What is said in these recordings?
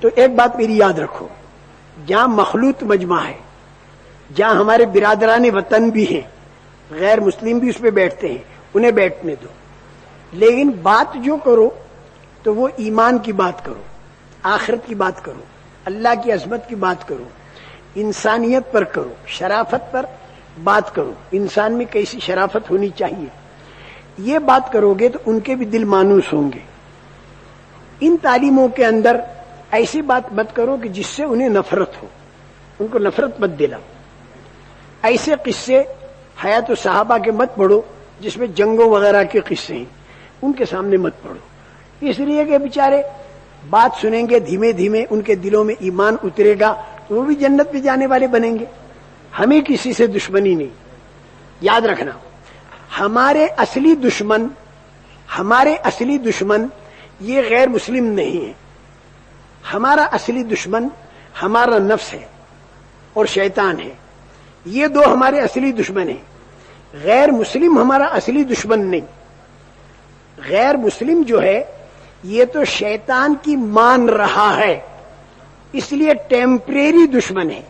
تو ایک بات میری یاد رکھو، جہاں مخلوط مجمع ہے، جہاں ہمارے برادران وطن بھی ہیں، غیر مسلم بھی اس پہ بیٹھتے ہیں، انہیں بیٹھنے دو، لیکن بات جو کرو تو وہ ایمان کی بات کرو، آخرت کی بات کرو، اللہ کی عظمت کی بات کرو، انسانیت پر کرو، شرافت پر بات کرو، انسان میں کیسی شرافت ہونی چاہیے، یہ بات کرو گے تو ان کے بھی دل مانوس ہوں گے۔ ان تعلیموں کے اندر ایسی بات مت کرو کہ جس سے انہیں نفرت ہو، ان کو نفرت مت دلاؤ۔ ایسے قصے حیات صحابہ کے مت پڑھو جس میں جنگوں وغیرہ کے قصے ہیں، ان کے سامنے مت پڑھو، اس لیے کہ بیچارے بات سنیں گے، دھیمے دھیمے ان کے دلوں میں ایمان اترے گا، وہ بھی جنت میں جانے والے بنیں گے۔ ہمیں کسی سے دشمنی نہیں، یاد رکھنا، ہمارے اصلی دشمن یہ غیر مسلم نہیں ہے، ہمارا اصلی دشمن ہمارا نفس ہے اور شیطان ہے، یہ دو ہمارے اصلی دشمن ہیں۔ غیر مسلم ہمارا اصلی دشمن نہیں، غیر مسلم جو ہے یہ تو شیطان کی مان رہا ہے، اس لیے ٹیمپریری دشمن ہے،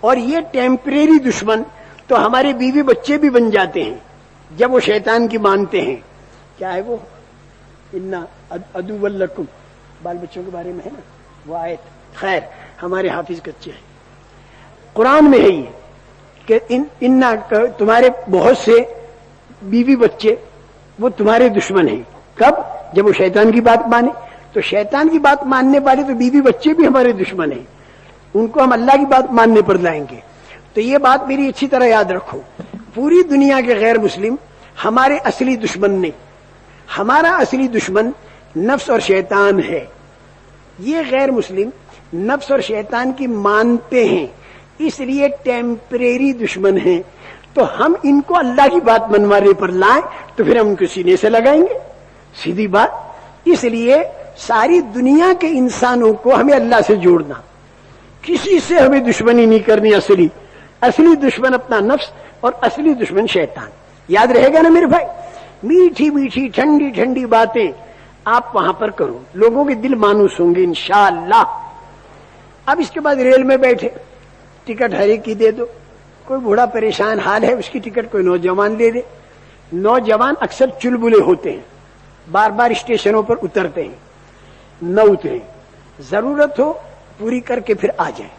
اور یہ ٹیمپریری دشمن تو ہمارے بیوی بچے بھی بن جاتے ہیں جب وہ شیطان کی مانتے ہیں۔ کیا ہے وہ انا عدو لکم، بال بچوں کے بارے میں ہے نا وہ آیت، خیر ہمارے حافظ کچے ہیں، قرآن میں ہے یہ کہ تمہارے بہت سے بیوی بچے وہ تمہارے دشمن ہیں۔ کب؟ جب وہ شیطان کی بات مانے، تو شیطان کی بات ماننے والے تو بیوی بچے بھی ہمارے دشمن ہیں، ان کو ہم اللہ کی بات ماننے پر لائیں گے۔ تو یہ بات میری اچھی طرح یاد رکھو، پوری دنیا کے غیر مسلم ہمارے اصلی دشمن نہیں، ہمارا اصلی دشمن نفس اور شیطان ہے۔ یہ غیر مسلم نفس اور شیطان کی مانتے ہیں، اس لیے ٹیمپریری دشمن ہیں، تو ہم ان کو اللہ کی بات منوانے پر لائیں تو پھر ہم ان کو سینے سے لگائیں گے، سیدھی بات۔ اس لیے ساری دنیا کے انسانوں کو ہمیں اللہ سے جوڑنا، کسی سے ہمیں دشمنی نہیں کرنی، اصلی دشمن اپنا نفس اور اصلی دشمن شیطان۔ یاد رہے گا نا میرے بھائی؟ میٹھی میٹھی ٹھنڈی ٹھنڈی باتیں آپ وہاں پر کرو، لوگوں کے دل مانوس ہوں گے انشاءاللہ۔ اب اس کے بعد ریل میں بیٹھے، ٹکٹ ہر ایک کی دے دو، کوئی بوڑھا پریشان حال ہے اس کی ٹکٹ کوئی نوجوان دے دے۔ نوجوان اکثر چلبلے ہوتے ہیں، بار بار اسٹیشنوں پر اترتے ہیں، نہ اتریں، ضرورت ہو پوری کر کے پھر آ جائیں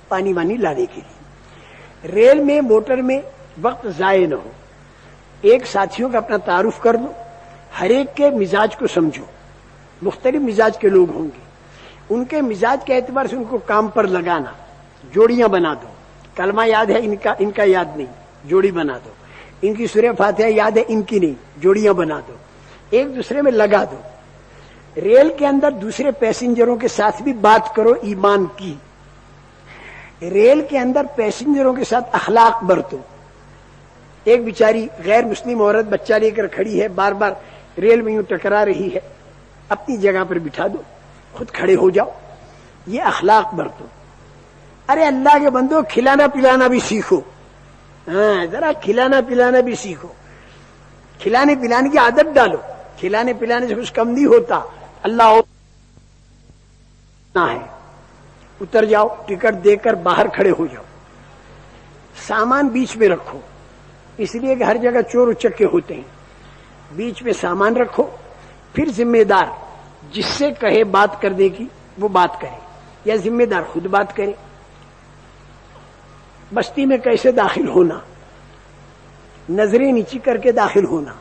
پانی وانی لانے کے لیے۔ ریل میں موٹر میں وقت ضائع نہ ہو، ایک ساتھیوں کا اپنا تعارف کر دو، ہر ایک کے مزاج کو سمجھو، مختلف مزاج کے لوگ ہوں گے، ان کے مزاج کے اعتبار سے ان کو کام پر لگانا، جوڑیاں بنا دو، کلمہ یاد ہے ان کا یاد نہیں، جوڑی بنا دو، ان کی سورہ فاتحہ یاد ہے ان کی نہیں، جوڑیاں بنا دو، ایک دوسرے میں لگا دو۔ ریل کے اندر دوسرے پیسنجروں کے ساتھ بھی بات کرو ایمان کی، ریل کے اندر پیسنجروں کے ساتھ اخلاق برتو۔ ایک بیچاری غیر مسلم عورت بچہ لے کر کھڑی ہے، بار بار ریل میں یوں ٹکرا رہی ہے، اپنی جگہ پر بٹھا دو، خود کھڑے ہو جاؤ، یہ اخلاق برتو۔ ارے اللہ کے بندو، کھلانا پلانا بھی سیکھو، ہاں ذرا کھلانا پلانا بھی سیکھو، کھلانے پلانے کی عادت ڈالو، کھلانے پلانے سے کچھ کم نہیں ہوتا، اللہ ہے۔ اتر جاؤ، ٹکٹ دے کر باہر کھڑے ہو جاؤ، سامان بیچ میں رکھو، اس لیے کہ ہر جگہ چور اچکے ہوتے ہیں، بیچ میں سامان رکھو، پھر ذمہ دار جس سے کہے بات کرنے کی وہ بات کرے، یا ذمہ دار خود بات کرے۔ بستی میں کیسے داخل ہونا، نظریں نیچی کر کے داخل ہونا،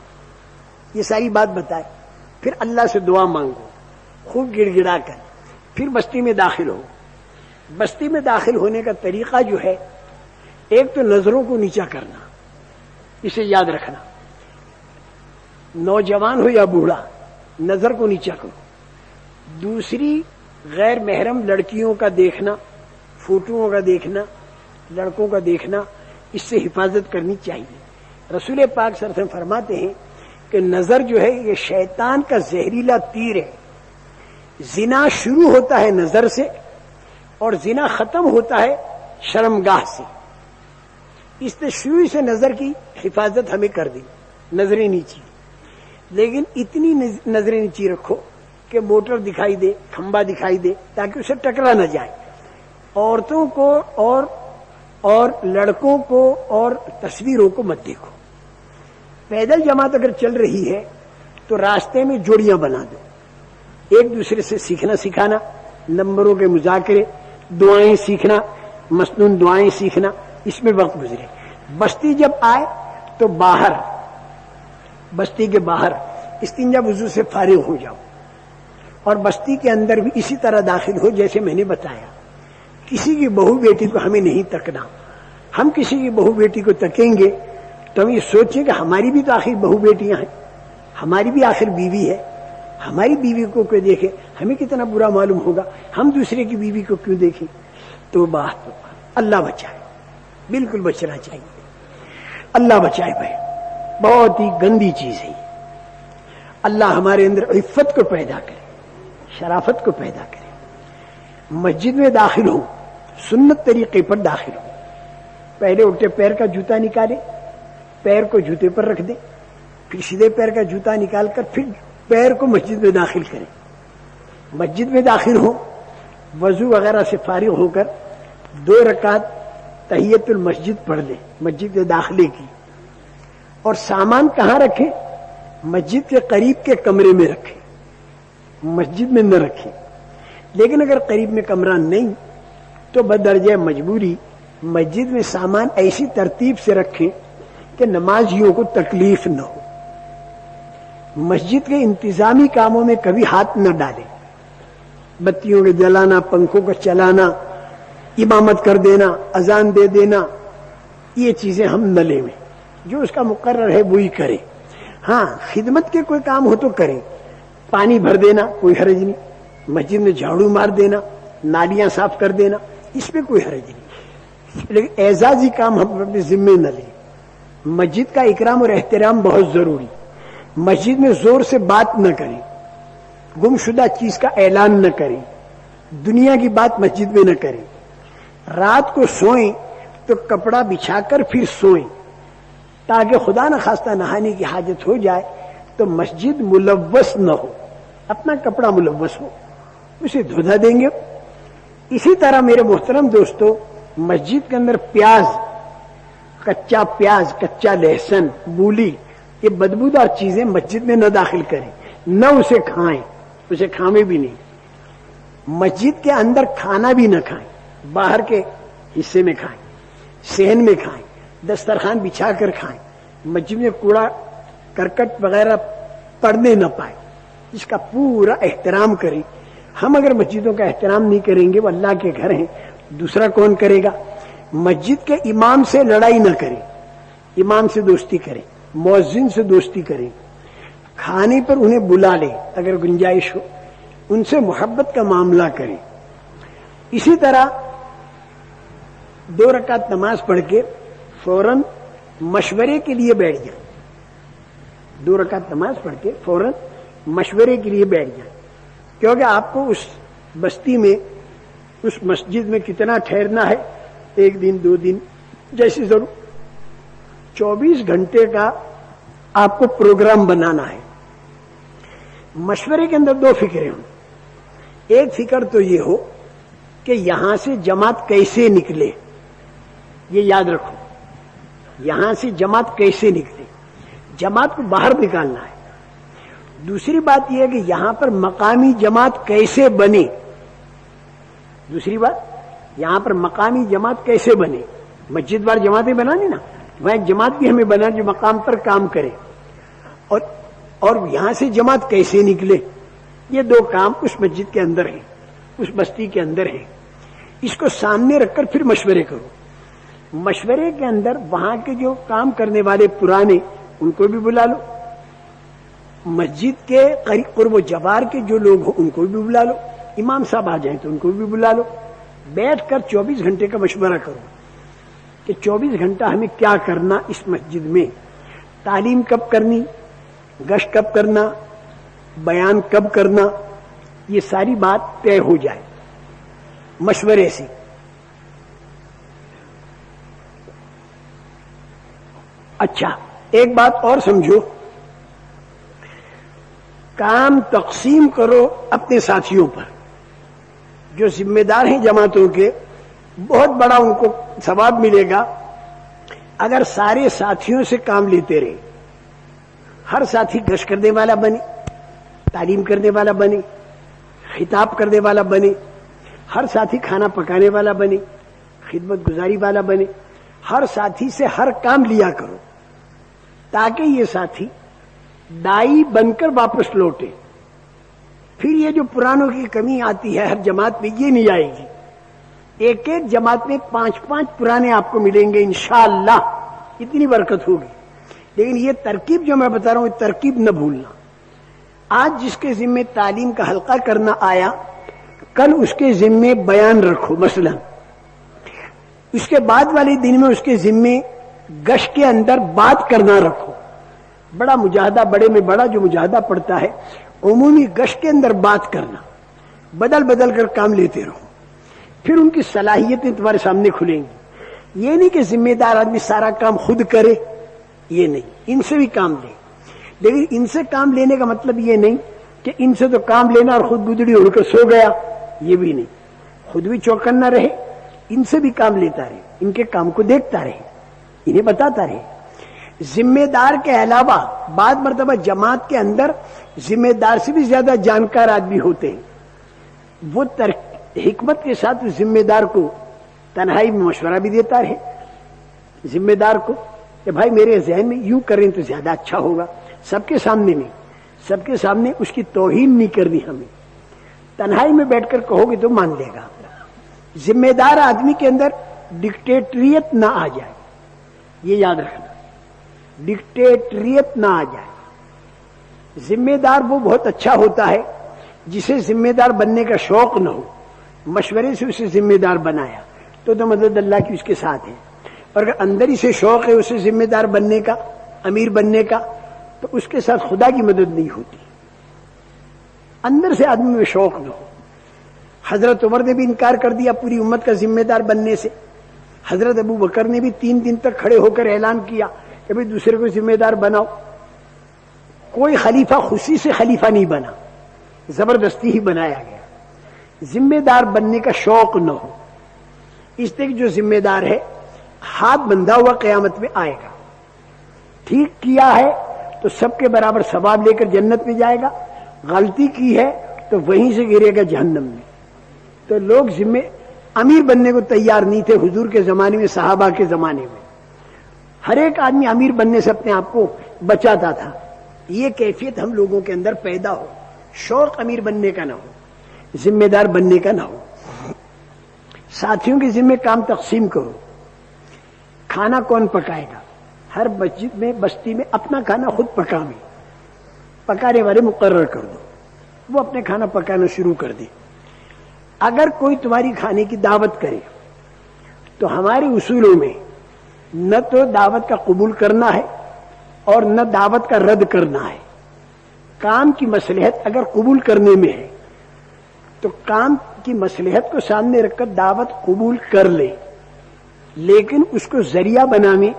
یہ ساری بات بتائے، پھر اللہ سے دعا مانگو خوب گڑ گڑا کر، پھر بستی میں داخل ہو۔ بستی میں داخل ہونے کا طریقہ جو ہے، ایک تو نظروں کو نیچا کرنا، اسے یاد رکھنا، نوجوان ہو یا بوڑھا نظر کو نیچا کرو۔ دوسری، غیر محرم لڑکیوں کا دیکھنا، فوٹوؤں کا دیکھنا، لڑکوں کا دیکھنا، اس سے حفاظت کرنی چاہیے۔ رسول پاک صلی اللہ علیہ وسلم فرماتے ہیں کہ نظر جو ہے یہ شیطان کا زہریلا تیر ہے، زنا شروع ہوتا ہے نظر سے اور زنا ختم ہوتا ہے شرمگاہ سے، اس نے شروع سے نظر کی حفاظت ہمیں کر دی، نظریں نیچی، لیکن اتنی نظریں نیچی رکھو کہ کہ موٹر دکھائی دے، کھمبا دکھائی دے، تاکہ اسے ٹکرا نہ جائے. عورتوں کو اور لڑکوں کو اور تصویروں کو مت دیکھو. پیدل جماعت اگر چل رہی ہے تو راستے میں جوڑیاں بنا دو، ایک دوسرے سے سیکھنا سکھانا، نمبروں کے مذاکرے، دعائیں سیکھنا، مسنون دعائیں سیکھنا، اس میں وقت گزرے. بستی جب آئے تو باہر، بستی کے باہر استنجا وضو سے فارغ ہو جاؤ، اور بستی کے اندر بھی اسی طرح داخل ہو جیسے میں نے بتایا. کسی کی بہو بیٹی کو ہمیں نہیں تکنا. ہم کسی کی بہو بیٹی کو تکیں گے تو ہم یہ سوچیں کہ ہماری بھی تو آخر بہو بیٹیاں ہیں، ہماری بھی آخر بیوی ہے. ہماری بیوی کو کوئی دیکھے ہمیں کتنا برا معلوم ہوگا، ہم دوسرے کی بیوی کو کیوں دیکھیں؟ تو بات اللہ بچائے، بالکل بچنا چاہیے. اللہ بچائے بھائی، بہت ہی گندی چیز ہے. اللہ ہمارے اندر عفت کو پیدا کرے، شرافت کو پیدا کرے. مسجد میں داخل ہو، سنت طریقے پر داخل ہو. پہلے الٹے پیر کا جوتا نکالے، پیر کو جوتے پر رکھ دیں، پھر سیدھے پیر کا جوتا نکال کر پھر پیر کو مسجد میں داخل کریں. مسجد میں داخل ہو، وضو وغیرہ سے فارغ ہو کر 2 رکعت تحیت المسجد پڑھ لیں مسجد کے داخلے کی. اور سامان کہاں رکھیں؟ مسجد کے قریب کے کمرے میں رکھیں، مسجد میں نہ رکھیں. لیکن اگر قریب میں کمرہ نہیں تو بدرجہ مجبوری مسجد میں سامان ایسی ترتیب سے رکھیں کہ نمازیوں کو تکلیف نہ ہو. مسجد کے انتظامی کاموں میں کبھی ہاتھ نہ ڈالیں. بتیوں کے جلانا، پنکھوں کو چلانا، امامت کر دینا، اذان دے دینا، یہ چیزیں ہم نہ لیں. جو اس کا مقرر ہے وہی کریں. ہاں خدمت کے کوئی کام ہو تو کریں. پانی بھر دینا کوئی حرج نہیں، مسجد میں جھاڑو مار دینا، نالیاں صاف کر دینا، اس میں کوئی حرج نہیں. لیکن اعزازی کام ہم اپنے ذمے نہ لیں. مسجد کا اکرام اور احترام بہت ضروری. مسجد میں زور سے بات نہ کریں، گمشدہ چیز کا اعلان نہ کریں، دنیا کی بات مسجد میں نہ کریں. رات کو سوئیں تو کپڑا بچھا کر پھر سوئیں، تاکہ خدا نہ خواستہ نہانے کی حاجت ہو جائے تو مسجد ملوث نہ ہو، اپنا کپڑا ملوث ہو اسے دھو دیں گے. اسی طرح میرے محترم دوستو، مسجد کے اندر پیاز، کچا لہسن، مولی، یہ بدبودار چیزیں مسجد میں نہ داخل کریں، نہ اسے کھائیں، اسے کھاویں بھی نہیں. مسجد کے اندر کھانا بھی نہ کھائیں، باہر کے حصے میں کھائیں، صحن میں کھائیں، دسترخوان بچھا کر کھائیں. مسجد میں کوڑا کرکٹ وغیرہ پڑنے نہ پائے، اس کا پورا احترام کریں. ہم اگر مسجدوں کا احترام نہیں کریں گے، وہ اللہ کے گھر ہیں، دوسرا کون کرے گا؟ مسجد کے امام سے لڑائی نہ کریں، امام سے دوستی کریں، مؤذن سے دوستی کریں. کھانے پر انہیں بلا لیں اگر گنجائش ہو، ان سے محبت کا معاملہ کریں. اسی طرح 2 رکعت نماز پڑھ کے فوراً مشورے کے لیے بیٹھ جائیں. 2 رکعت نماز پڑھ کے فوراً مشورے کے لیے بیٹھ جائیں، کیونکہ آپ کو اس بستی میں، اس مسجد میں کتنا ٹھہرنا ہے، 1 دن 2 دن جیسی ضرور، 24 گھنٹے کا آپ کو پروگرام بنانا ہے. مشورے کے اندر 2 فکریں ہوں. ایک فکر تو یہ ہو کہ یہاں سے جماعت کیسے نکلے، یہ یاد رکھو، یہاں سے جماعت کیسے نکلے، جماعت کو باہر نکالنا ہے. دوسری بات یہ ہے کہ یہاں پر مقامی جماعت کیسے بنے. دوسری بات، یہاں پر مقامی جماعت کیسے بنے. مسجد بار جماعتیں بنانی نا، وہاں ایک جماعت بھی ہمیں بنا جو مقام پر کام کرے. اور یہاں سے جماعت کیسے نکلے، یہ 2 کام اس مسجد کے اندر ہیں، اس بستی کے اندر ہیں. اس کو سامنے رکھ کر پھر مشورے کرو. مشورے کے اندر وہاں کے جو کام کرنے والے پرانے، ان کو بھی بلا لو. مسجد کے قرب و جوار کے جو لوگ ہوں ان کو بھی بلا لو. امام صاحب آ جائیں تو ان کو بھی بلا لو. بیٹھ کر 24 گھنٹے کا مشورہ کرو کہ 24 گھنٹہ ہمیں کیا کرنا اس مسجد میں. تعلیم کب کرنی، گشت کب کرنا، بیان کب کرنا، یہ ساری بات طے ہو جائے مشورے سے. اچھا ایک بات اور سمجھو، کام تقسیم کرو اپنے ساتھیوں پر. جو ذمہ دار ہیں جماعتوں کے, بہت بڑا ان کو ثواب ملے گا اگر سارے ساتھیوں سے کام لیتے رہے. ہر ساتھی گشت کرنے والا بنے, تعلیم کرنے والا بنے, خطاب کرنے والا بنے, ہر ساتھی کھانا پکانے والا بنے, خدمت گزاری والا بنے. ہر ساتھی سے ہر کام لیا کرو تاکہ یہ ساتھی دائی بن کر واپس لوٹے. پھر یہ جو پرانوں کی کمی آتی ہے ہر جماعت میں, یہ نہیں آئے گی. ایک ایک جماعت میں 5-5 پرانے آپ کو ملیں گے انشاءاللہ, اتنی برکت ہوگی. لیکن یہ ترکیب جو میں بتا رہا ہوں, یہ ترکیب نہ بھولنا. آج جس کے ذمے تعلیم کا حلقہ کرنا آیا, کل اس کے ذمے بیان رکھو. مثلا اس کے بعد والے دن میں اس کے ذمے گشت کے اندر بات کرنا رکھو. بڑا مجاہدہ, بڑے میں بڑا جو مجاہدہ پڑتا ہے, عمومی گشت کے اندر بات کرنا, بدل بدل کر کام لیتے رہو. پھر ان کی صلاحیتیں تمہارے سامنے کھلیں گی. یہ نہیں کہ ذمہ دار آدمی سارا کام خود کرے, یہ نہیں, ان سے بھی کام لے. لیکن ان سے کام لینے کا مطلب یہ نہیں کہ ان سے تو کام لینا اور خود گدڑی اڑ کر سو گیا, یہ بھی نہیں. خود بھی چوکنا رہے, ان سے بھی کام لیتا رہے, ان کے کام کو دیکھتا رہے, انہیں بتاتا رہے. ذمہ دار کے علاوہ بعض مرتبہ جماعت کے اندر ذمہ دار سے بھی زیادہ جانکار آدمی ہوتے ہیں. وہ حکمت کے ساتھ ذمہ دار کو تنہائی میں مشورہ بھی دیتا رہے. ذمہ دار کو کہ بھائی میرے ذہن میں یوں کریں تو زیادہ اچھا ہوگا. سب کے سامنے نہیں, سب کے سامنے اس کی توہین نہیں کرنی ہمیں. تنہائی میں بیٹھ کر کہو گے تو مان لے گا. ذمہ دار آدمی کے اندر ڈکٹیٹریت نہ آ جائے, یہ یاد رکھنا. ڈکٹیٹریت نہ آ جائے. ذمہ دار وہ بہت اچھا ہوتا ہے جسے ذمہ دار بننے کا شوق نہ ہو. مشورے سے اسے ذمہ دار بنایا تو مدد اللہ کی اس کے ساتھ ہے. اور اگر اندر ہی سے شوق ہے اسے ذمہ دار بننے کا, امیر بننے کا, تو اس کے ساتھ خدا کی مدد نہیں ہوتی. اندر سے آدمی میں شوق نہ ہو. حضرت عمر نے بھی انکار کر دیا پوری امت کا ذمہ دار بننے سے. حضرت ابو بکر نے بھی 3 دن تک کھڑے ہو کر اعلان کیا کہ بھئی دوسرے کو ذمہ دار بناؤ. کوئی خلیفہ خوشی سے خلیفہ نہیں بنا, زبردستی ہی بنایا گیا. ذمہ دار بننے کا شوق نہ ہو. اس لیے جو ذمہ دار ہے ہاتھ بندھا ہوا قیامت میں آئے گا. ٹھیک کیا ہے تو سب کے برابر ثواب لے کر جنت میں جائے گا, غلطی کی ہے تو وہیں سے گرے گا جہنم میں. تو لوگ امیر بننے کو تیار نہیں تھے حضور کے زمانے میں, صحابہ کے زمانے میں. ہر ایک آدمی امیر بننے سے اپنے آپ کو بچاتا تھا. یہ کیفیت ہم لوگوں کے اندر پیدا ہو. شوق امیر بننے کا نہ ہو, ذمہ دار بننے کا نہ ہو. ساتھیوں کے ذمہ کام تقسیم کرو. کھانا کون پکائے گا؟ ہر مسجد میں, بستی میں اپنا کھانا خود پکاویں. پکانے والے مقرر کر دو, وہ اپنے کھانا پکانا شروع کر دے. اگر کوئی تمہاری کھانے کی دعوت کرے تو ہمارے اصولوں میں نہ تو دعوت کا قبول کرنا ہے اور نہ دعوت کا رد کرنا ہے. کام کی مصلحت اگر قبول کرنے میں ہے تو کام کی مصلحت کو سامنے رکھ کر دعوت قبول کر لے, لیکن اس کو ذریعہ بنانے,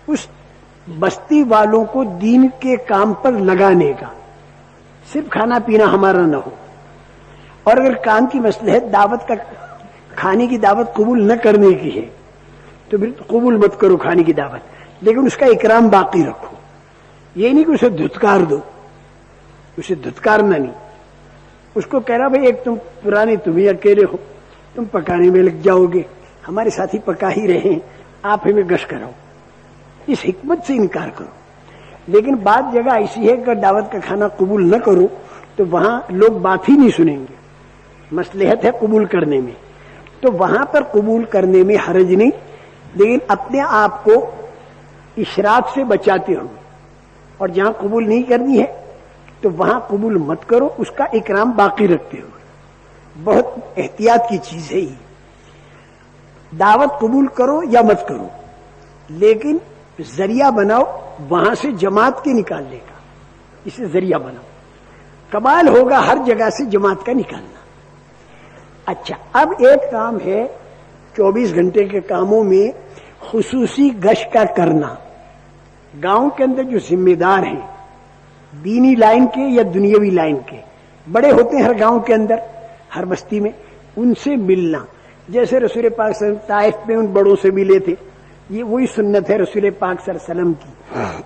اس بستی والوں کو دین کے کام پر لگانے کا. صرف کھانا پینا ہمارا نہ ہو. اور اگر کام کی مصلحت دعوت کا کھانے کی دعوت قبول نہ کرنے کی ہے تو پھر قبول مت کرو کھانے کی دعوت, لیکن اس کا اکرام باقی رکھو. یہ نہیں کہ اسے دھتکار دو, اسے دھتکارنا نہیں. اس کو کہہ رہا بھائی ایک تم پرانے, تم ہی اکیلے ہو, تم پکانے میں لگ جاؤ گے, ہمارے ساتھی پکا ہی رہے ہیں, آپ ہمیں گشت کراؤ. اس حکمت سے انکار کرو. لیکن بعض جگہ ایسی ہے کہ دعوت کا کھانا قبول نہ کرو تو وہاں لوگ بات ہی نہیں سنیں گے. مصلحت ہے قبول کرنے میں تو وہاں پر قبول کرنے میں حرج نہیں, لیکن اپنے آپ کو اشراف سے بچاتے ہو. اور جہاں قبول نہیں کرنی ہے تو وہاں قبول مت کرو, اس کا اکرام باقی رکھتے ہو. بہت احتیاط کی چیز ہے یہ. دعوت قبول کرو یا مت کرو, لیکن ذریعہ بناؤ وہاں سے جماعت کے نکالنے کا. اسے ذریعہ بناؤ. کمال ہوگا ہر جگہ سے جماعت کا نکالنا. اچھا, اب ایک کام ہے 24 گھنٹے کے کاموں میں خصوصی گشت کا کرنا. گاؤں کے اندر جو ذمہ دار ہیں دینی لائن کے یا دنیاوی لائن کے بڑے ہوتے ہیں ہر گاؤں کے اندر، ہر بستی میں، ان سے ملنا. جیسے رسول پاک صلی اللہ علیہ وسلم طائف میں ان بڑوں سے ملے تھے، یہ وہی سنت ہے رسول پاک صلی اللہ علیہ وسلم کی.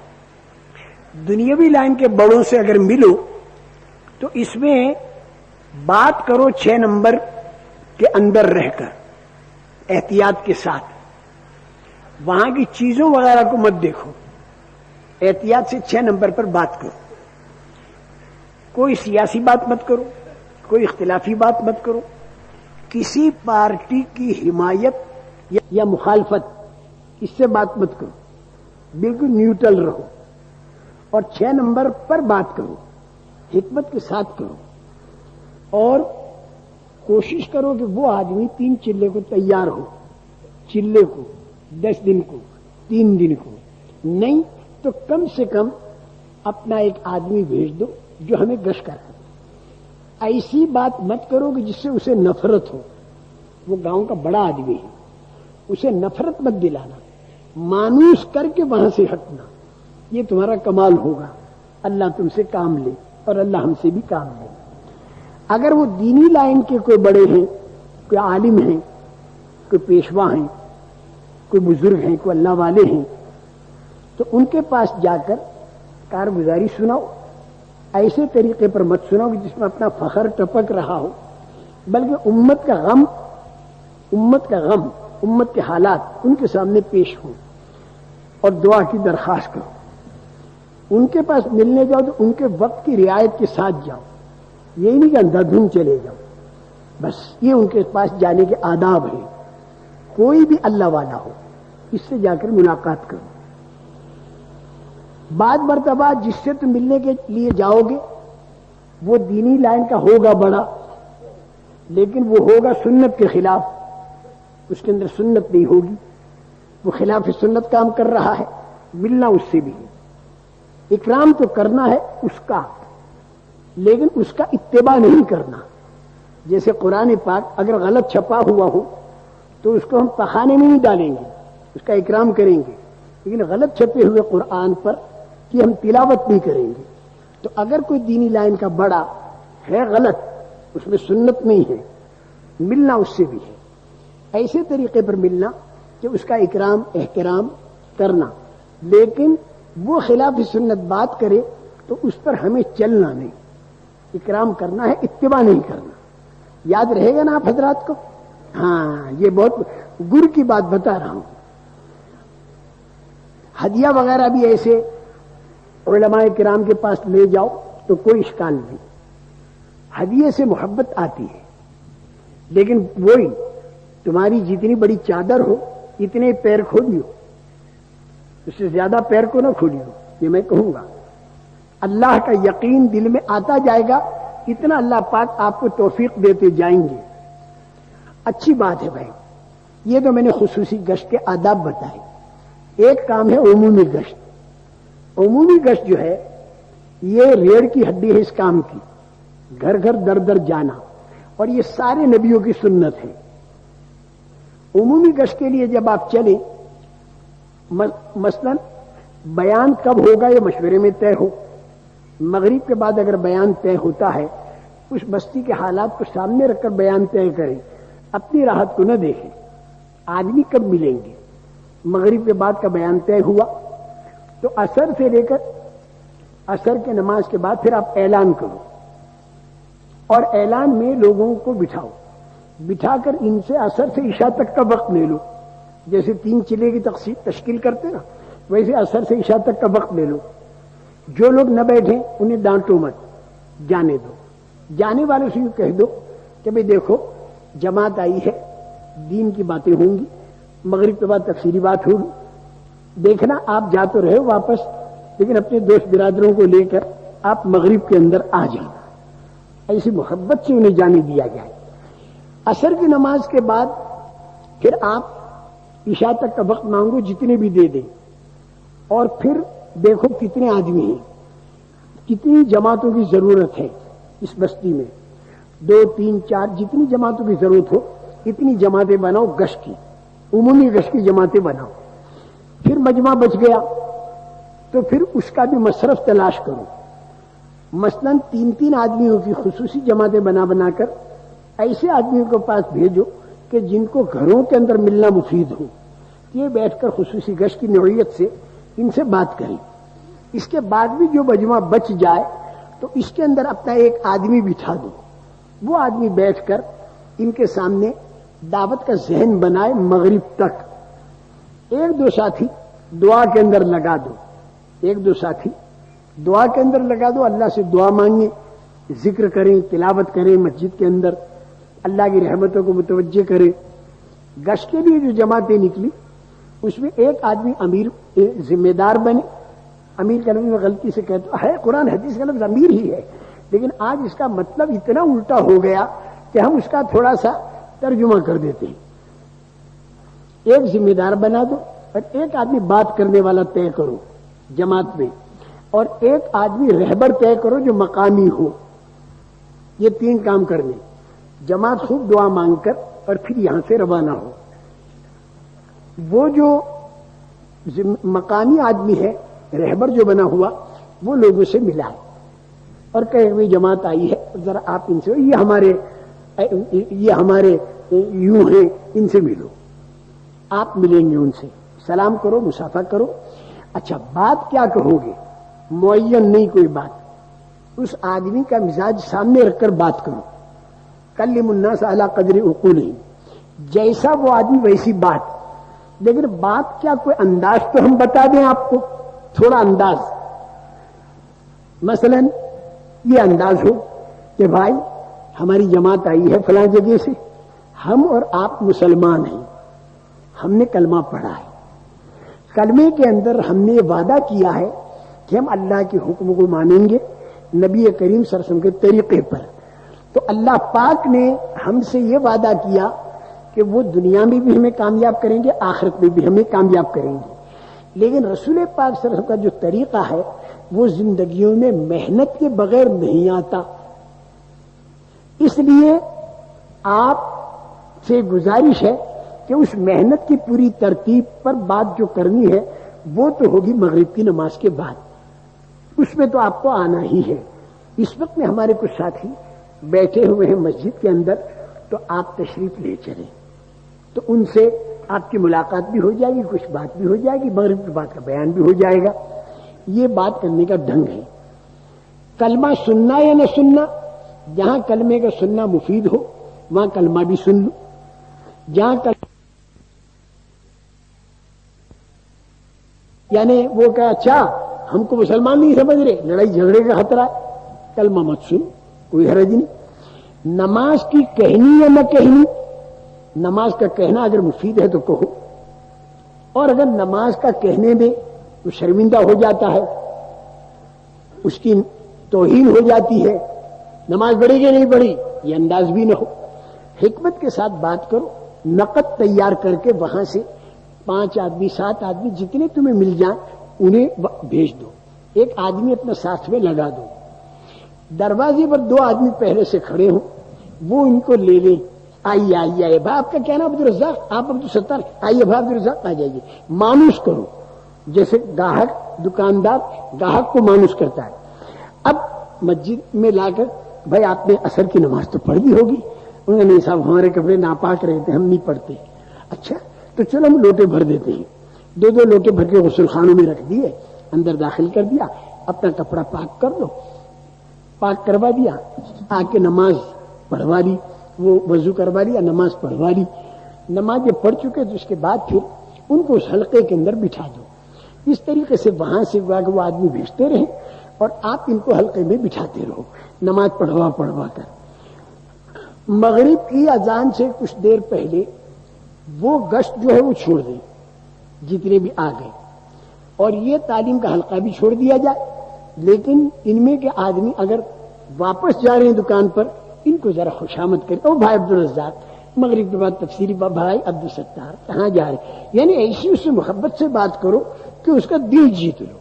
دنیاوی لائن کے بڑوں سے اگر ملو تو اس میں بات کرو 6 نمبر کے اندر رہ کر احتیاط کے ساتھ. وہاں کی چیزوں وغیرہ کو مت دیکھو، احتیاط سے 6 نمبر پر بات کرو. کوئی سیاسی بات مت کرو، کوئی اختلافی بات مت کرو، کسی پارٹی کی حمایت یا مخالفت اس سے بات مت کرو، بالکل نیوٹرل رہو. اور 6 نمبر پر بات کرو، حکمت کے ساتھ کرو، اور کوشش کرو کہ وہ آدمی 3 چلے کو تیار ہو. چلے کو 10 دن کو، 3 دن کو نہیں تو کم سے کم اپنا ایک آدمی بھیج دو جو ہمیں گشت کرے. ایسی بات مت کرو کہ جس سے اسے نفرت ہو. وہ گاؤں کا بڑا آدمی ہے، اسے نفرت مت دلانا، مانوس کر کے وہاں سے ہٹنا. یہ تمہارا کمال ہوگا. اللہ تم سے کام لے اور اللہ ہم سے بھی کام لے. اگر وہ دینی لائن کے کوئی بڑے ہیں، کوئی عالم ہیں، کوئی پیشوا ہیں، کوئی بزرگ ہیں، کوئی اللہ والے ہیں، تو ان کے پاس جا کر کارگزاری سناؤ. ایسے طریقے پر مت سناؤ کہ جس میں اپنا فخر ٹپک رہا ہو، بلکہ امت کا غم، امت کے حالات ان کے سامنے پیش ہوں اور دعا کی درخواست کرو. ان کے پاس ملنے جاؤ تو ان کے وقت کی رعایت کے ساتھ جاؤ، یہی نہیں کہ اندھا دھن چلے جاؤ. بس یہ ان کے پاس جانے کے آداب ہیں. کوئی بھی اللہ والا ہو اس سے جا کر ملاقات کرو. بعض مرتبہ جس سے تم ملنے کے لیے جاؤ گے وہ دینی لائن کا ہوگا بڑا، لیکن وہ ہوگا سنت کے خلاف، اس کے اندر سنت نہیں ہوگی، وہ خلاف سنت کام کر رہا ہے. ملنا اس سے بھی ہے. اکرام تو کرنا ہے اس کا، لیکن اس کا اتباع نہیں کرنا. جیسے قرآن پاک اگر غلط چھپا ہوا ہو تو اس کو ہم پخانے میں نہیں ڈالیں گے، اس کا اکرام کریں گے، لیکن غلط چھپے ہوئے قرآن پر کہ ہم تلاوت نہیں کریں گے. تو اگر کوئی دینی لائن کا بڑا ہے غلط، اس میں سنت نہیں ہے، ملنا اس سے بھی ہے. ایسے طریقے پر ملنا کہ اس کا اکرام احترام کرنا، لیکن وہ خلاف سنت بات کرے تو اس پر ہمیں چلنا نہیں. اکرام کرنا ہے، اتباع نہیں کرنا. یاد رہے گا نا آپ حضرات کو؟ ہاں، یہ بہت گر کی بات بتا رہا ہوں. ہدیہ وغیرہ بھی ایسے علماء کرام کے پاس لے جاؤ تو کوئی اشکال نہیں. ہدیے سے محبت آتی ہے، لیکن وہی تمہاری جتنی بڑی چادر ہو اتنے پیر کھولیو، اس سے زیادہ پیر کو نہ کھولیو. یہ میں کہوں گا. اللہ کا یقین دل میں آتا جائے گا، اتنا اللہ پاک آپ کو توفیق دیتے جائیں گے. اچھی بات ہے بھائی. یہ تو میں نے خصوصی گشت کے آداب بتائے. ایک کام ہے عمومی گشت. عمومی گشت جو ہے یہ ریڑھ کی ہڈی ہے اس کام کی. گھر گھر در در جانا، اور یہ سارے نبیوں کی سنت ہے. عمومی گشت کے لیے جب آپ چلیں، مثلا بیان کب ہوگا یہ مشورے میں طے ہو. مغرب کے بعد اگر بیان طے ہوتا ہے، اس بستی کے حالات کو سامنے رکھ کر بیان طے کریں، اپنی راحت کو نہ دیکھیں. آدمی کب ملیں گے؟ مغرب کے بعد کا بیان طے ہوا تو عصر سے لے کر عصر کے نماز کے بعد پھر آپ اعلان کرو، اور اعلان میں لوگوں کو بٹھا کر ان سے عصر سے عشاء تک کا وقت لے لو. جیسے 3 چلے کی تشکیل کرتے نا، ویسے عصر سے عشاء تک کا وقت لے لو. جو لوگ نہ بیٹھیں انہیں ڈانٹو مت، جانے دو. جانے والوں سے کہہ دو کہ بھئی دیکھو جماعت آئی ہے، دین کی باتیں ہوں گی، مغرب کے بعد تفصیلی بات ہوگی. دیکھنا آپ جا تو رہے ہو واپس، لیکن اپنے دوست برادروں کو لے کر آپ مغرب کے اندر آ جانا. ایسی محبت سے انہیں جانے دیا جائے. عصر کی نماز کے بعد پھر آپ عشاء تک کا وقت مانگو، جتنے بھی دے دیں، اور پھر دیکھو کتنے آدمی ہیں، کتنی جماعتوں کی ضرورت ہے اس بستی میں. 2 3 4 جتنی جماعتوں کی ضرورت ہو اتنی جماعتیں بناؤ. گشت کی عمومی گشت کی جماعتیں بناؤ. پھر مجمع بچ گیا تو پھر اس کا بھی مصرف تلاش کرو. مثلاً 3 آدمیوں کی خصوصی جماعتیں بنا کر ایسے آدمیوں کے پاس بھیجو کہ جن کو گھروں کے اندر ملنا مفید ہو، یہ بیٹھ کر خصوصی گشت کی نوعیت سے ان سے بات کریں. اس کے بعد بھی جو مجمع بچ جائے تو اس کے اندر اپنا ایک آدمی بٹھا دو، وہ آدمی بیٹھ کر ان کے سامنے دعوت کا ذہن بنائے مغرب تک. 1-2 ساتھی دعا کے اندر لگا دو، 1-2 ساتھی دعا کے اندر لگا دو، اللہ سے دعا مانگیں، ذکر کریں، تلاوت کریں مسجد کے اندر، اللہ کی رحمتوں کو متوجہ کریں. گشت کے لیے جو جماعتیں نکلی اس میں ایک آدمی امیر ذمہ دار بنے. امیر کا لفظ میں غلطی سے کہتا ہے، قرآن حدیث کا لفظ امیر ہی ہے، لیکن آج اس کا مطلب اتنا الٹا ہو گیا کہ ہم اس کا تھوڑا سا ترجمہ کر دیتے ہیں. ایک ذمہ دار بنا دو اور ایک آدمی بات کرنے والا طے کرو جماعت میں، اور ایک آدمی رہبر طے کرو جو مقامی ہو. یہ 3 کام کرنے. جماعت خوب دعا مانگ کر اور پھر یہاں سے روانہ ہو. وہ جو مقامی آدمی ہے، رہبر جو بنا ہوا، وہ لوگوں سے ملائے اور کہے ہوئی جماعت آئی ہے، ذرا آپ ان سے، یہ ہمارے یوں ہیں، ان سے ملو. آپ ملیں گے ان سے، سلام کرو، مصافحہ کرو. اچھا بات کیا کہو گے؟ معین نہیں کوئی بات، اس آدمی کا مزاج سامنے رکھ کر بات کرو. کلم الناس علی قدر عقولہم، جیسا وہ آدمی ویسی بات. لیکن بات کیا، کوئی انداز تو ہم بتا دیں آپ کو، تھوڑا انداز. مثلا یہ انداز ہو کہ بھائی ہماری جماعت آئی ہے فلاں جگہ سے، ہم اور آپ مسلمان ہیں، ہم نے کلمہ پڑھا ہے، کلمے کے اندر ہم نے وعدہ کیا ہے کہ ہم اللہ کے حکم کو مانیں گے نبی کریم صلی اللہ علیہ وسلم کے طریقے پر. تو اللہ پاک نے ہم سے یہ وعدہ کیا کہ وہ دنیا میں بھی ہمیں کامیاب کریں گے، آخرت میں بھی ہمیں کامیاب کریں گے. لیکن رسول پاک صلی اللہ علیہ وسلم کا جو طریقہ ہے وہ زندگیوں میں محنت کے بغیر نہیں آتا. اس لیے آپ سے گزارش ہے کہ اس محنت کی پوری ترتیب پر بات جو کرنی ہے وہ تو ہوگی مغرب کی نماز کے بعد. اس میں تو آپ کو آنا ہی ہے. اس وقت میں ہمارے کچھ ساتھی بیٹھے ہوئے ہیں مسجد کے اندر، تو آپ تشریف لے چلیں، تو ان سے آپ کی ملاقات بھی ہو جائے گی، کچھ بات بھی ہو جائے گی، مغرب کی بات کا بیان بھی ہو جائے گا. یہ بات کرنے کا ڈھنگ ہے. کلمہ سننا یا نہ سننا، جہاں کلمے کا سننا مفید ہو وہاں کلمہ بھی سن لو. جہاں یعنی وہ کہ اچھا ہم کو مسلمان نہیں سمجھ رہے، لڑائی جھگڑے کا خطرہ ہے، کلمہ مت سن، کوئی حرج نہیں. نماز کی کہنی یا نہ کہنی، نماز کا کہنا اگر مفید ہے تو کہو، اور اگر نماز کا کہنے میں وہ شرمندہ ہو جاتا ہے، اس کی توہین ہو جاتی ہے، نماز پڑھے گی نہیں پڑھی، یہ انداز بھی نہ ہو. حکمت کے ساتھ بات کرو، نقد تیار کر کے وہاں سے 5 آدمی 7 آدمی جتنے تمہیں مل جائیں انہیں بھیج دو. ایک آدمی اپنا ساتھ میں لگا دو. دروازے پر 2 آدمی پہلے سے کھڑے ہوں، وہ ان کو لے لیں. آئیے آئیے آئیے بھائی، آپ کا کیا نام؟ عبدالرزاق. آپ عبدالستار، آئیے بھائی عبدالرزاق آ جائیے. مانوس کرو، جیسے گاہک دکاندار گاہک کو مانوس کرتا ہے. اب مسجد میں لا کر بھائی آپ نے عصر کی نماز تو پڑھ دی ہوگی. انہوں نے نہیں صاحب ہمارے کپڑے ناپاک رہتے، ہم نہیں پڑھتے. اچھا تو چلو ہم لوٹے بھر دیتے ہیں. 2 لوٹے بھر کے غسل خانوں میں رکھ دیے، اندر داخل کر دیا، اپنا کپڑا پاک کر دو، پاک کروا دیا، آ کے نماز پڑھوا لی، وہ وضو کروا لیا، نماز پڑھوا لی. نماز یہ پڑھ چکے تو اس کے بعد پھر ان کو اس حلقے کے اندر بٹھا دو. اس طریقے سے وہاں سے وہ آدمی بھیجتے رہے اور آپ ان کو حلقے میں بٹھاتے رہو، نماز پڑھوا کر. مغرب کی اذان سے کچھ دیر پہلے وہ گشت جو ہے وہ چھوڑ دیں جتنے بھی آ گئے، اور یہ تعلیم کا حلقہ بھی چھوڑ دیا جائے. لیکن ان میں کے آدمی اگر واپس جا رہے ہیں دکان پر، ان کو ذرا خوشامد کریں. او بھائی عبدالرزاق، مغرب کے بعد تفسیری بھائی عبدالستار کہاں جا رہے؟ یعنی ایسی اس سے محبت سے بات کرو کہ اس کا دل جیت لو.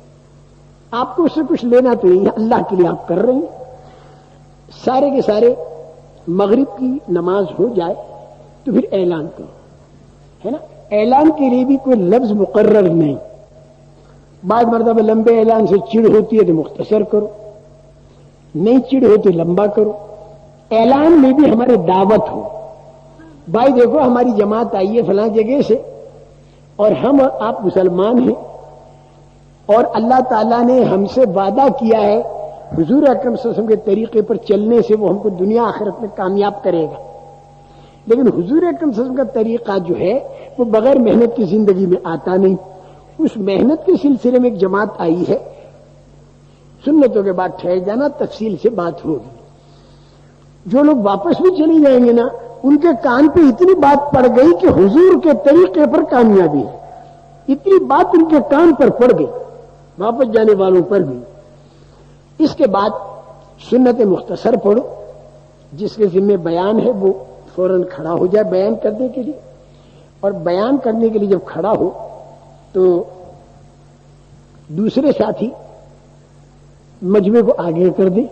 آپ کو اس سے کچھ لینا تو نہیں ہے، اللہ کے لیے آپ کر رہے ہیں. سارے کے سارے مغرب کی نماز ہو جائے تو پھر اعلان کرو، ہے نا. اعلان کے لیے بھی کوئی لفظ مقرر نہیں. بعض مرتبہ لمبے اعلان سے چڑ ہوتی ہے تو مختصر کرو. نہیں چڑ ہو تو لمبا کرو. اعلان میں بھی ہمارے دعوت ہو, بھائی دیکھو ہماری جماعت آئی ہے فلاں جگہ سے اور ہم آپ مسلمان ہیں اور اللہ تعالیٰ نے ہم سے وعدہ کیا ہے حضور اکرم صلی اللہ علیہ وسلم کے طریقے پر چلنے سے وہ ہم کو دنیا آخرت میں کامیاب کرے گا. لیکن حضور اکرم صلی اللہ علیہ وسلم کا طریقہ جو ہے وہ بغیر محنت کی زندگی میں آتا نہیں. اس محنت کے سلسلے میں ایک جماعت آئی ہے, سنتوں کے بعد ٹھہر جانا, تفصیل سے بات ہوگی. جو لوگ واپس بھی چلی جائیں گے نا ان کے کان پہ اتنی بات پڑ گئی کہ حضور کے طریقے پر کامیابی ہے, اتنی بات ان کے کان پر پڑ گئی واپس جانے والوں پر بھی. اس کے بعد سنت مختصر پڑھو, جس کے ذمہ بیان ہے وہ فوراً کھڑا ہو جائے بیان کرنے کے لیے, اور بیان کرنے کے لیے جب کھڑا ہو تو دوسرے ساتھی مجمع کو آگے کر دے,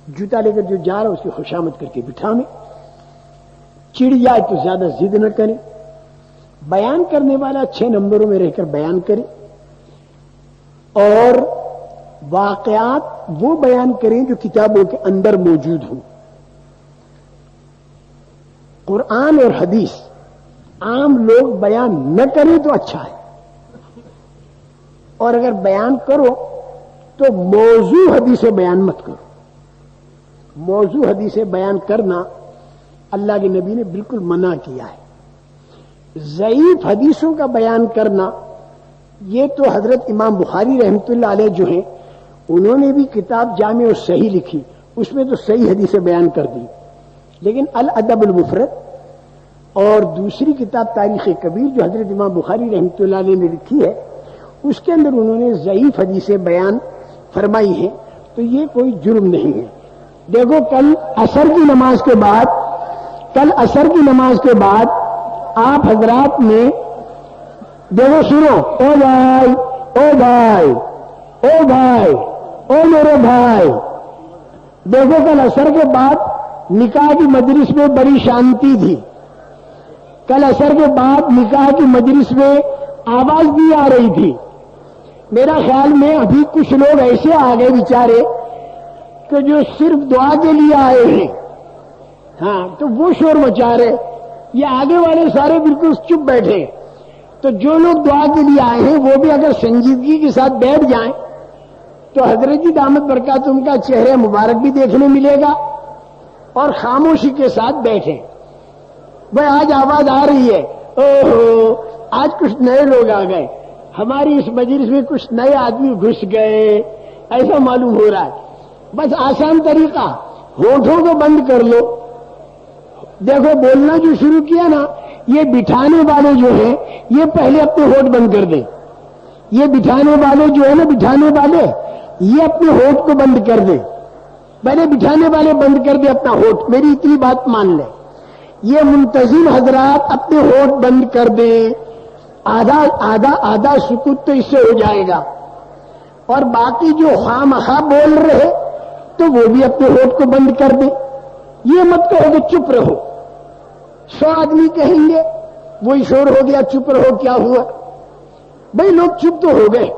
جوتا لے کر جو جا رہا اس کی خوشامد کر کے بٹھا میں, چڑ جائے تو زیادہ ضد نہ کرے, بیان کرنے والا 6 نمبروں میں رہ کر بیان کرے اور واقعات وہ بیان کریں جو کتابوں کے اندر موجود ہوں. قرآن اور حدیث عام لوگ بیان نہ کریں تو اچھا ہے, اور اگر بیان کرو تو موضوع حدیث بیان مت کرو. موضوع حدیث بیان کرنا اللہ کے نبی نے بالکل منع کیا ہے. ضعیف حدیثوں کا بیان کرنا یہ تو حضرت امام بخاری رحمۃ اللہ علیہ جو ہیں انہوں نے بھی کتاب جامع الصحیح لکھی, اس میں تو صحیح حدیثیں بیان کر دی. لیکن الادب المفرد اور دوسری کتاب تاریخ کبیر جو حضرت امام بخاری رحمۃ اللہ علیہ نے لکھی ہے اس کے اندر انہوں نے ضعیف حدیثیں بیان فرمائی ہیں, تو یہ کوئی جرم نہیں ہے. دیکھو کل عصر کی نماز کے بعد آپ حضرات نے دیکھو سنو, او بھائی او بھائی او بھائی او میرے بھائی, دیکھو کل عصر کے بعد نکاح کی مجلس میں بڑی شانتی تھی. کل عصر کے بعد نکاح کی مجلس میں آواز بھی آ رہی تھی. میرا خیال میں ابھی کچھ لوگ ایسے آ گئے بیچارے کہ جو صرف دعا کے لیے آئے ہیں, ہاں تو وہ شور مچا رہے, یہ آگے والے سارے بالکل چپ بیٹھے. تو جو لوگ دعا کے لیے آئے ہیں وہ بھی اگر سنجیدگی کے ساتھ بیٹھ جائیں تو حضرت کی دامت برکات ان کا چہرہ مبارک بھی دیکھنے ملے گا, اور خاموشی کے ساتھ بیٹھیں. بھائی آج آواز آ رہی ہے, اوہو آج کچھ نئے لوگ آ گئے, ہماری اس مجلس میں کچھ نئے آدمی گھس گئے ایسا معلوم ہو رہا ہے. بس آسان طریقہ, ہونٹوں کو بند کر لو. دیکھو بولنا جو شروع کیا نا, یہ بٹھانے والے جو ہیں یہ پہلے اپنے ہونٹ بند کر دیں. یہ بٹھانے والے جو ہے نا, بٹھانے والے یہ اپنے ہونٹ کو بند کر دیں. پہلے بٹھانے والے بند کر دیں اپنا ہونٹ, میری اتنی بات مان لیں. یہ منتظم حضرات اپنے ہونٹ بند کر دیں, آدھا سکوت تو اس سے ہو جائے گا. اور باقی جو خواہ بول رہے تو وہ بھی اپنے ہونٹ کو بند کر دیں. یہ مت کہو کہ چپ رہو, 100 آدمی کہیں گے وہی شور ہو گیا, چپ رہو کیا ہوا. بھائی لوگ چپ تو ہو گئے,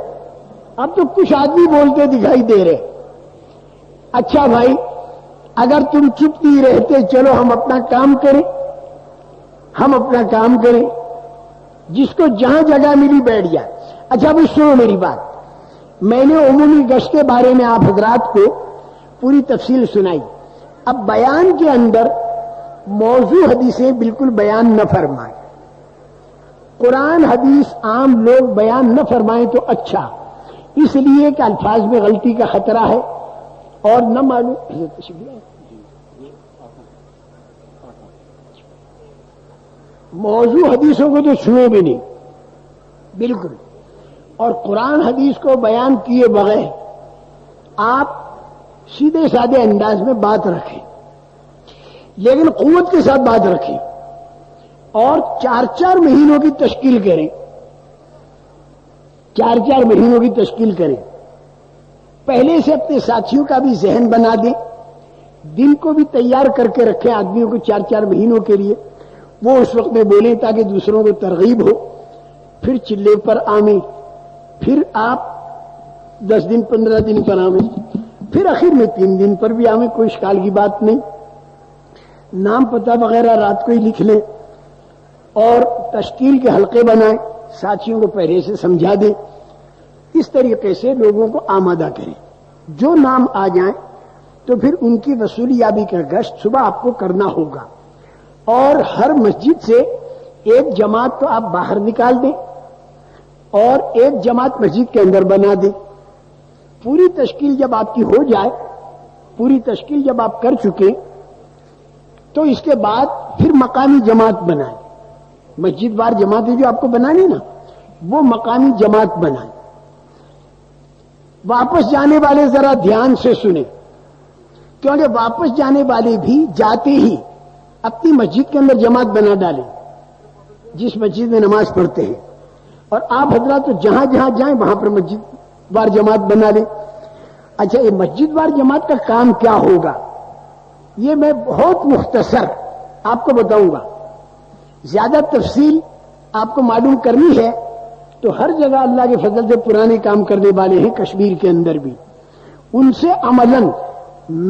اب تو کچھ آدمی بولتے دکھائی دے رہے. اچھا بھائی اگر تم چپ نہیں رہتے, چلو ہم اپنا کام کریں, جس کو جہاں جگہ ملی بیٹھ جائے. اچھا بھائی سنو میری بات, میں نے عمومی گشت کے بارے میں آپ حضرات کو پوری تفصیل سنائی. اب بیان کے اندر موضوع حدیثیں بالکل بیان نہ فرمائیں, قرآن حدیث عام لوگ بیان نہ فرمائیں تو اچھا, اس لیے کہ الفاظ میں غلطی کا خطرہ ہے اور نہ معلوم. موضوع حدیثوں کو تو چھوئے بھی نہیں بالکل, اور قرآن حدیث کو بیان کیے بغیر آپ سیدھے سادے انداز میں بات رکھیں, لیکن قوت کے ساتھ بات رکھیں, اور 4 مہینوں کی تشکیل کریں. 4 مہینوں کی تشکیل کریں. پہلے سے اپنے ساتھیوں کا بھی ذہن بنا دیں, دن کو بھی تیار کر کے رکھیں آدمیوں کو 4 مہینوں کے لیے, وہ اس وقت میں بولیں تاکہ دوسروں کو ترغیب ہو. پھر چلے پر آمیں, پھر آپ 10 دن 15 دن پر آمیں, پھر آخر میں 3 دن پر بھی آئیں، کوئی اشکال کی بات نہیں، نام پتہ وغیرہ رات کو ہی لکھ لیں اور تشکیل کے حلقے بنائیں، ساتھیوں کو پہلے سے سمجھا دیں، اس طریقے سے لوگوں کو آمادہ کریں۔ جو نام آ جائیں تو پھر ان کی وصولیابی کا گشت صبح آپ کو کرنا ہوگا، اور ہر مسجد سے ایک جماعت تو آپ باہر نکال دیں اور ایک جماعت مسجد کے اندر بنا دیں۔ پوری تشکیل جب آپ کی ہو جائے، پوری تشکیل جب آپ کر چکے تو اس کے بعد پھر مقامی جماعت بنائیں، مسجد وار جماعتیں جو آپ کو بنانی نا، وہ مقامی جماعت بنائیں۔ واپس جانے والے ذرا دھیان سے سنیں، کیونکہ واپس جانے والے بھی جاتے ہی اپنی مسجد کے اندر جماعت بنا ڈالیں جس مسجد میں نماز پڑھتے ہیں، اور آپ حضرات تو جہاں جہاں جائیں وہاں پر مسجد وار جماعت بنا لیں۔ اچھا، یہ مسجد وار جماعت کا کام کیا ہوگا یہ میں بہت مختصر آپ کو بتاؤں گا، زیادہ تفصیل آپ کو معلوم کرنی ہے تو ہر جگہ اللہ کے فضل سے پرانے کام کرنے والے ہیں کشمیر کے اندر بھی، ان سے عملاً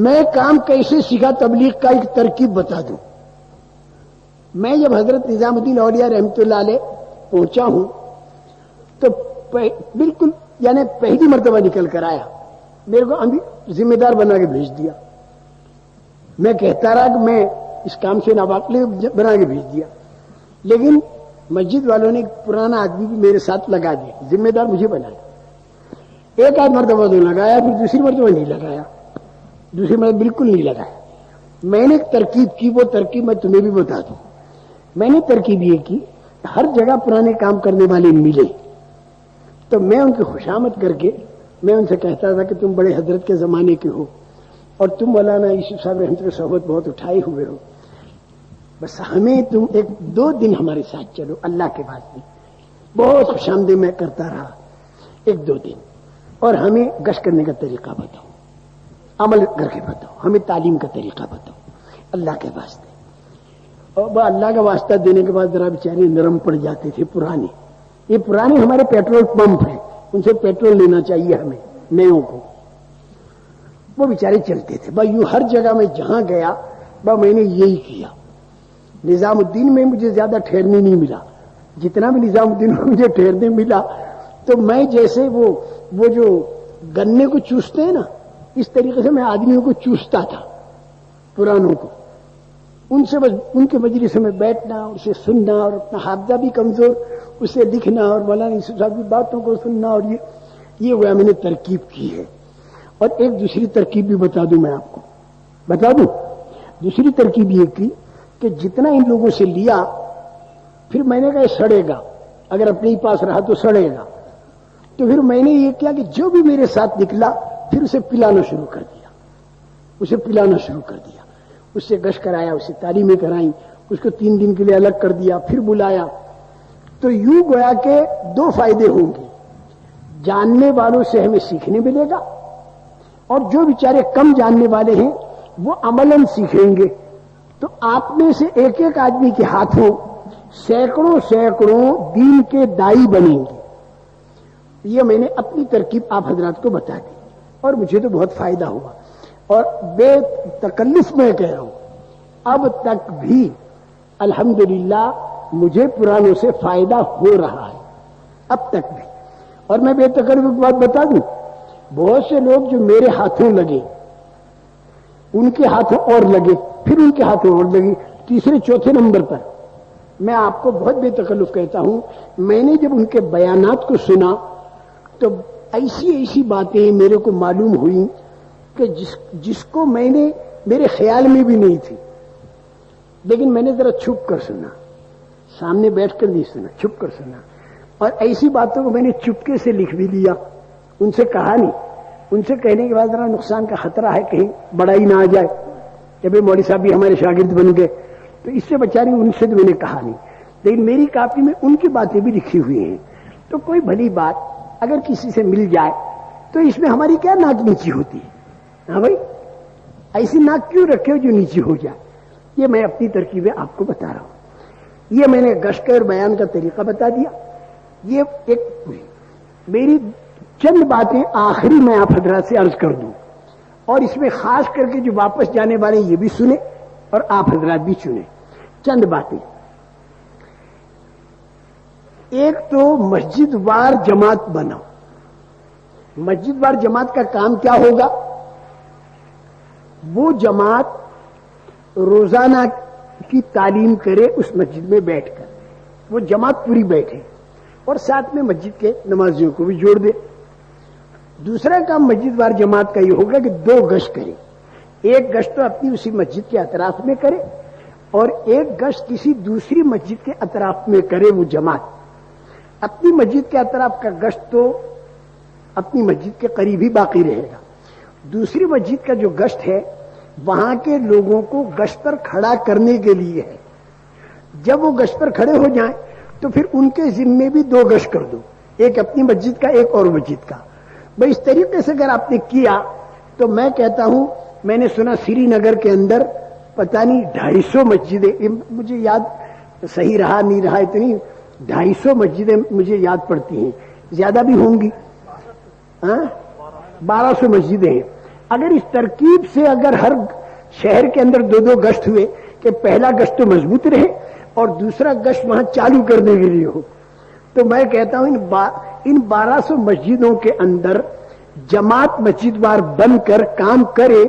میں کام کیسے سیکھا تبلیغ کا ایک ترکیب بتا دوں۔ میں جب حضرت نظام الدین اولیاء رحمۃ اللہ علیہ پہنچا ہوں تو بالکل یعنی پہلی مرتبہ نکل کر آیا، میرے کو ابھی ذمہ دار بنا کے بھیج دیا، میں کہتا رہا کہ میں اس کام سے ناواقف بنا کے بھیج دیا، لیکن مسجد والوں نے ایک پرانا آدمی بھی میرے ساتھ لگا دیا، ذمہ دار مجھے بنایا۔ ایک آدھ مرتبہ تو لگایا، پھر دوسری مرتبہ نہیں لگایا، دوسری مرتبہ بالکل نہیں لگایا۔ میں نے ایک ترکیب کی، وہ ترکیب میں تمہیں بھی بتا دوں۔ میں نے ترکیب یہ کی، ہر جگہ پرانے کام کرنے والے ملے تو میں ان کی خوشامد کر کے میں ان سے کہتا تھا کہ تم بڑے حضرت کے زمانے کے ہو اور تم مولانا یوسف صاحب رحمۃ اللہ صحبت بہت اٹھائے ہوئے ہو، بس ہمیں تم 1-2 دن ہمارے ساتھ چلو اللہ کے واسطے۔ بہت خوش آمدید میں کرتا رہا 1-2 دن، اور ہمیں گشت کرنے کا طریقہ بتاؤ، عمل کر کے بتاؤ، ہمیں تعلیم کا طریقہ بتاؤ اللہ کے واسطے۔ اور وہ اللہ کا واسطہ دینے کے بعد ذرا بیچارے نرم پڑ جاتے تھے، پرانے، یہ پرانے ہمارے پیٹرول پمپ ہیں، ان سے پیٹرول لینا چاہیے ہمیں نیوں کو، وہ بیچارے چلتے تھے۔ بھائی یوں ہر جگہ میں جہاں گیا میں نے یہی کیا۔ نظام الدین میں مجھے زیادہ ٹھہرنے نہیں ملا، جتنا بھی نظام الدین میں مجھے ٹھہرنے ملا تو میں جیسے وہ جو گنے کو چوستے ہیں نا، اس طریقے سے میں آدمیوں کو چوستا تھا، پرانوں کو، ان سے بس ان کے مجلس میں بیٹھنا، اسے سننا، اور اپنا حافظہ بھی کمزور، اسے لکھنا اور مولانا یوسف صاحب کی باتوں کو سننا، اور یہ ہوا میں نے ترکیب کی ہے۔ اور ایک دوسری ترکیب بھی بتا دوں، میں آپ کو بتا دوں، دوسری ترکیب یہ کی کہ جتنا ان لوگوں سے لیا پھر میں نے کہا یہ سڑے گا، اگر اپنے ہی پاس رہا تو سڑے گا، تو پھر میں نے یہ کیا کہ جو بھی میرے ساتھ نکلا پھر اسے پلانا شروع کر دیا، اسے پلانا شروع کر دیا، اس سے گشت کرایا، اسے تعلیمیں کرائیں، اس کو 3 دن کے لیے الگ کر دیا، پھر بلایا۔ تو یوں گویا کہ 2 فائدے ہوں گے، جاننے والوں سے ہمیں سیکھنے ملے گا، اور جو بیچارے کم جاننے والے ہیں وہ عملاً سیکھیں گے۔ تو آپ میں سے ایک ایک آدمی کے ہاتھوں سینکڑوں دین کے دائی بنیں گے۔ یہ میں نے اپنی ترکیب آپ حضرات کو بتا دی، اور مجھے تو بہت فائدہ ہوا، اور بے تکلف میں کہہ رہا ہوں اب تک بھی الحمدللہ مجھے پرانوں سے فائدہ ہو رہا ہے، اب تک بھی۔ اور میں بے تکلف ایک بات بتا دوں، بہت سے لوگ جو میرے ہاتھوں لگے ان کے ہاتھوں اور لگے، پھر ان کے ہاتھوں اور لگے، تیسرے چوتھے نمبر پر میں آپ کو بہت بے تکلف کہتا ہوں، میں نے جب ان کے بیانات کو سنا تو ایسی باتیں میرے کو معلوم ہوئی کہ جس کو میں نے میرے خیال میں بھی نہیں تھی، لیکن میں نے ذرا چھپ کر سنا، سامنے بیٹھ کر نہیں سنا، چھپ کر سنا، اور ایسی باتوں کو میں نے چپکے سے لکھ بھی لیا، ان سے کہا نہیں، ان سے کہنے کے بعد ذرا نقصان کا خطرہ ہے کہیں بڑائی نہ آ جائے، جب مولوی صاحب بھی ہمارے شاگرد بن گئے تو اس سے بچاری ان سے تو میں نے کہا نہیں، لیکن میری کاپی میں ان کی باتیں بھی لکھی ہوئی ہیں۔ تو کوئی بھلی بات اگر کسی سے مل جائے تو اس میں ہماری کیا ناک نیچی ہوتی ہے؟ ہاں بھائی، ایسی ناک کیوں رکھے ہو جو نیچی ہو جائے؟ یہ میں اپنی ترکیبیں آپ کو بتا رہا ہوں، یہ میں نے گشت اور بیان کا طریقہ بتا دیا۔ یہ ایک میری چند باتیں آخری میں آپ حضرات سے عرض کر دوں، اور اس میں خاص کر کے جو واپس جانے والے یہ بھی سنیں اور آپ حضرات بھی سنیں چند باتیں. ایک تو مسجد وار جماعت بناؤ. مسجد وار جماعت کا کام کیا ہوگا؟ وہ جماعت روزانہ کی تعلیم کرے اس مسجد میں بیٹھ کر, وہ جماعت پوری بیٹھے اور ساتھ میں مسجد کے نمازیوں کو بھی جوڑ دے. دوسرا کام مسجد وار جماعت کا یہ ہوگا کہ 2 گشت کرے. ایک گشت تو اپنی اسی مسجد کے اطراف میں کرے اور ایک گشت کسی دوسری مسجد کے اطراف میں کرے وہ جماعت. اپنی مسجد کے اطراف کا گشت تو اپنی مسجد کے قریب ہی باقی رہے گا. دوسری مسجد کا جو گشت ہے وہاں کے لوگوں کو گشت پر کھڑا کرنے کے لیے ہے. جب وہ گشت پر کھڑے ہو جائیں تو پھر ان کے ذمے بھی 2 گشت کر دو, ایک اپنی مسجد کا ایک اور مسجد کا. بھائی اس طریقے سے اگر آپ نے کیا تو میں کہتا ہوں, میں نے سنا سری نگر کے اندر پتہ نہیں 250 مسجدیں, مجھے یاد صحیح رہا نہیں رہا اتنی 250 مسجدیں مجھے یاد پڑتی ہیں, زیادہ بھی ہوں گی, 1200 مسجدیں ہیں. اگر اس ترکیب سے اگر ہر شہر کے اندر 2 گشت ہوئے کہ پہلا گشت تو مضبوط رہے اور دوسرا گشت وہاں چالو کرنے کے لیے ہو, تو میں کہتا ہوں ان 1200 مسجدوں کے اندر جماعت مسجد وار بن کر کام کرے.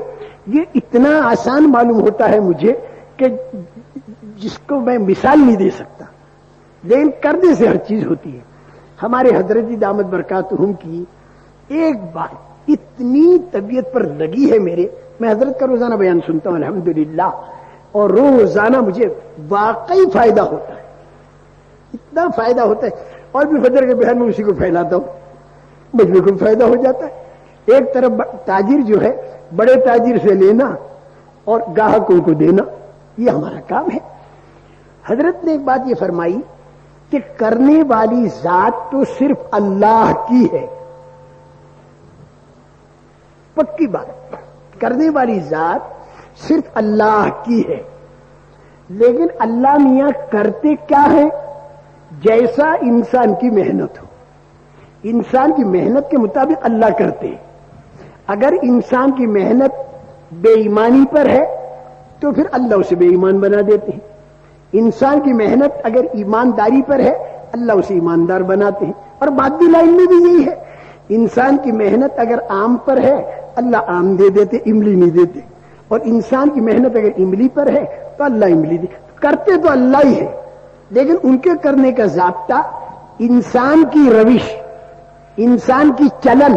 یہ اتنا آسان معلوم ہوتا ہے مجھے کہ جس کو میں مثال نہیں دے سکتا, لیکن کرنے سے ہر چیز ہوتی ہے. ہمارے حضرت جی دامت برکاتہم کی ایک بات اتنی طبیعت پر لگی ہے میرے, میں حضرت کا روزانہ بیان سنتا ہوں الحمدللہ, اور روزانہ مجھے واقعی فائدہ ہوتا ہے, اتنا فائدہ ہوتا ہے. اور بھی فجر کے بیان میں اسی کو پھیلاتا ہوں, مجھے کو فائدہ ہو جاتا ہے. ایک طرف تاجر جو ہے بڑے تاجر سے لینا اور گاہکوں کو دینا, یہ ہمارا کام ہے. حضرت نے ایک بات یہ فرمائی کہ کرنے والی ذات تو صرف اللہ کی ہے. پکی بات, کرنے والی ذات صرف اللہ کی ہے, لیکن اللہ میاں کرتے کیا ہے؟ جیسا انسان کی محنت ہو, انسان کی محنت کے مطابق اللہ کرتے ہیں. اگر انسان کی محنت بے ایمانی پر ہے تو پھر اللہ اسے بے ایمان بنا دیتے ہیں. انسان کی محنت اگر ایمانداری پر ہے اللہ اسے ایماندار بناتے ہیں. اور باقی لائن میں بھی یہی ہے, انسان کی محنت اگر آم پر ہے اللہ آم دے دیتے, املی نہیں دیتے. اور انسان کی محنت اگر املی پر ہے تو اللہ املی دے. کرتے تو اللہ ہی ہے, لیکن ان کے کرنے کا ضابطہ انسان کی روش, انسان کی چلن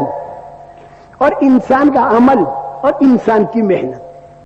اور انسان کا عمل اور انسان کی محنت,